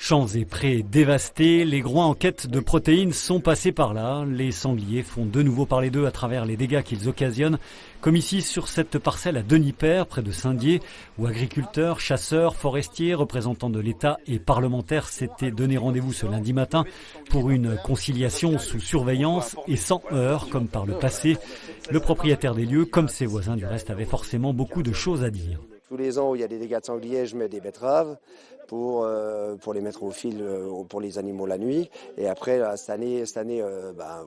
Champs et prés dévastés, les groins en quête de protéines sont passés par là. Les sangliers font de nouveau parler d'eux à travers les dégâts qu'ils occasionnent, comme ici sur cette parcelle à Denipaire, près de Saint-Dié, où agriculteurs, chasseurs, forestiers, représentants de l'État et parlementaires s'étaient donné rendez-vous ce lundi matin pour une conciliation sous surveillance et sans heurts comme par le passé. Le propriétaire des lieux, comme ses voisins du reste, avait forcément beaucoup de choses à dire. Tous les ans où il y a des dégâts de sangliers, je mets des betteraves pour les mettre au fil pour les animaux la nuit. Et après, cette année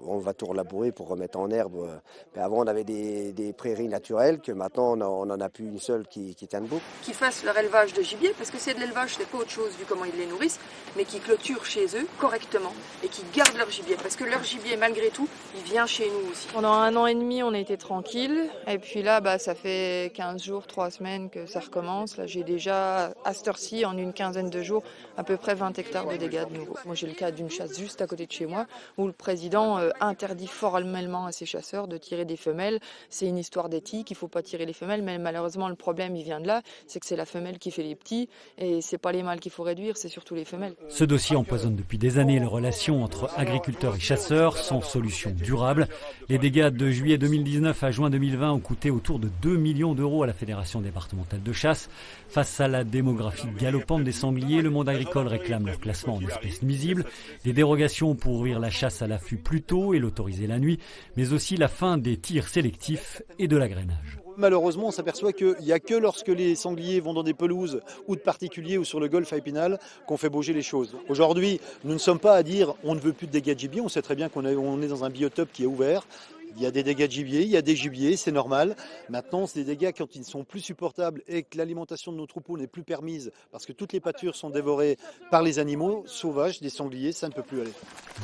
on va tout relabourer pour remettre en herbe. Mais avant, on avait des prairies naturelles, que maintenant, on n'en a plus une seule qui tient debout. Qu'ils fassent leur élevage de gibier, parce que c'est de l'élevage, c'est pas autre chose vu comment ils les nourrissent, mais qui clôturent chez eux correctement et qui gardent leur gibier. Parce que leur gibier, malgré tout, il vient chez nous aussi. Pendant 1 an et demi, on a été tranquille. Et puis là, ça fait 15 jours, 3 semaines que ça recommence. Là, j'ai déjà, à cette heure-ci, en une quinzaine de jours, à peu près 20 hectares de dégâts de nouveau. Moi, j'ai le cas d'une chasse juste à côté de chez moi, où le président interdit formellement à ses chasseurs de tirer des femelles. C'est une histoire d'éthique, il ne faut pas tirer les femelles, mais malheureusement, le problème, il vient de là, c'est que c'est la femelle qui fait les petits, et c'est pas les mâles qu'il faut réduire, c'est surtout les femelles. Ce dossier empoisonne depuis des années les relations entre agriculteurs et chasseurs, sans solution durable. Les dégâts de juillet 2019 à juin 2020 ont coûté autour de 2 millions d'euros à la Fédération départementale de chasse. Face à la démographie galopante des sangliers, le monde agricole réclame leur classement en espèces nuisibles, des dérogations pour ouvrir la chasse à l'affût plus tôt et l'autoriser la nuit, mais aussi la fin des tirs sélectifs et de l'agrainage. Malheureusement, on s'aperçoit qu'il n'y a que lorsque les sangliers vont dans des pelouses ou de particuliers ou sur le golfe à Épinal qu'on fait bouger les choses. Aujourd'hui, nous ne sommes pas à dire on ne veut plus de dégâts de gibier, on sait très bien qu'on est dans un biotope qui est ouvert. Il y a des dégâts de gibier, il y a des gibiers, c'est normal. Maintenant, c'est des dégâts quand ils ne sont plus supportables et que l'alimentation de nos troupeaux n'est plus permise parce que toutes les pâtures sont dévorées par les animaux sauvages, des sangliers, ça ne peut plus aller.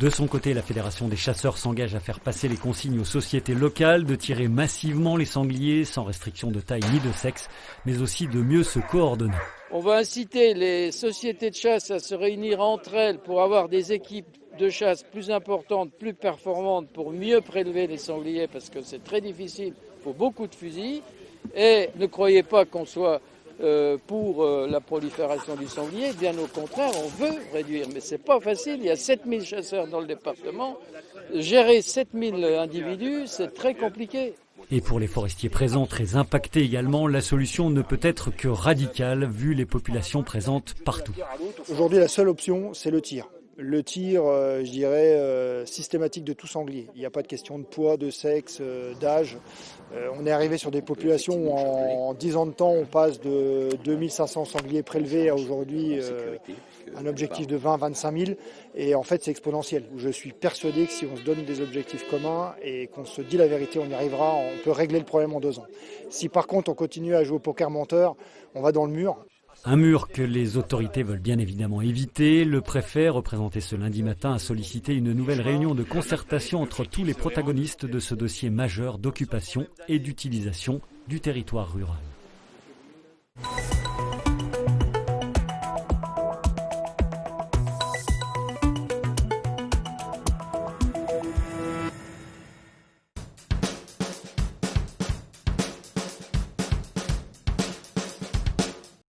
De son côté, la Fédération des chasseurs s'engage à faire passer les consignes aux sociétés locales de tirer massivement les sangliers sans restriction de taille ni de sexe, mais aussi de mieux se coordonner. On va inciter les sociétés de chasse à se réunir entre elles pour avoir des équipes de chasse plus importantes, plus performantes pour mieux prélever les sangliers parce que c'est très difficile, il faut beaucoup de fusils. Et ne croyez pas qu'on soit pour la prolifération du sanglier, bien au contraire, on veut réduire. Mais c'est pas facile, il y a 7000 chasseurs dans le département. Gérer 7000 individus, c'est très compliqué. Et pour les forestiers présents, très impactés également, la solution ne peut être que radicale vu les populations présentes partout. Aujourd'hui, la seule option, c'est le tir. Le tir, je dirais, systématique de tout sanglier. Il n'y a pas de question de poids, de sexe, d'âge. On est arrivé sur des populations où en 10 ans de temps, on passe de 2500 sangliers prélevés à aujourd'hui un objectif de 20-25 000. Et en fait, c'est exponentiel. Je suis persuadé que si on se donne des objectifs communs et qu'on se dit la vérité, on y arrivera, on peut régler le problème en 2 ans. Si par contre, on continue à jouer au poker menteur, on va dans le mur. Un mur que les autorités veulent bien évidemment éviter. Le préfet, représenté ce lundi matin, a sollicité une nouvelle réunion de concertation entre tous les protagonistes de ce dossier majeur d'occupation et d'utilisation du territoire rural.